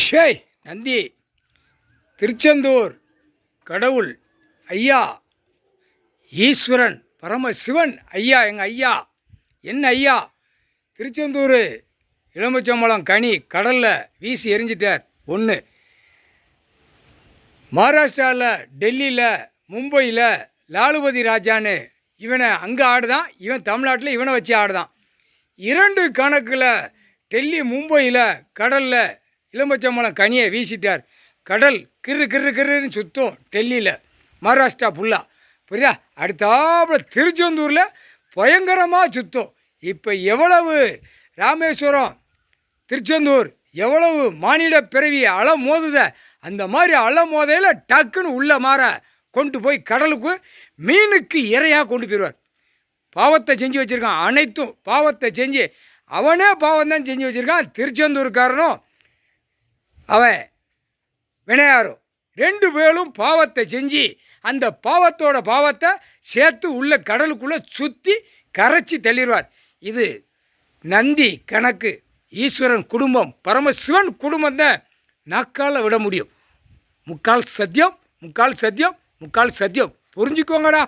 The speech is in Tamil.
ஷேய் நந்தி, திருச்செந்தூர் கடவுள் ஐயா ஈஸ்வரன் பரமசிவன் ஐயா, எங்கள் ஐயா, என்ன ஐயா, திருச்செந்தூர் எலுமிச்சம்பழம் கனி கடலில் வீசி எரிஞ்சிட்டார். ஒன்று, மகாராஷ்டிராவில், டெல்லியில், மும்பையில் லாலுபதி ராஜான்னு இவனை அங்கே ஆடுதான், இவன் தமிழ்நாட்டில் இவனை வச்சு ஆடுதான். 2 கணக்கில் டெல்லி மும்பையில் கடலில் எலுமிச்சம்பழம் கனியை வீசிட்டார். கடல் கிரு கிரு கிருன்னு சுற்றும் டெல்லியில், மகாராஷ்டிரா ஃபுல்லாக, புரியுதா? அடுத்தாப்புல திருச்செந்தூரில் பயங்கரமாக சுற்றும். இப்போ எவ்வளவு ராமேஸ்வரம், திருச்செந்தூர் எவ்வளவு மானிட பிறவி அலை மோதுத, அந்த மாதிரி அலை மோதையில் டக்குன்னு உள்ள மாற கொண்டு போய் கடலுக்கு மீனுக்கு இறையாக கொண்டு போயிடுவார். பாவத்தை செஞ்சு வச்சுருக்கான், அனைத்தும் பாவத்தை செஞ்சு, அவனே பாவம் தான் செஞ்சு வச்சுருக்கான். திருச்செந்தூர்காரனும் அவன் வினையாரும் 2 பேரும் பாவத்தை செஞ்சு அந்த பாவத்தோட பாவத்தை சேர்த்து உள்ள கடலுக்குள்ளே சுற்றி கரைச்சி தள்ளிடுவார். இது நந்தி கணக்கு. ஈஸ்வரன் குடும்பம், பரமசிவன் குடும்பம் தான் நாக்கால் விட முடியும். முக்கால் சத்தியம், முக்கால் சத்தியம், முக்கால் சத்தியம். புரிஞ்சுக்கோங்கடா.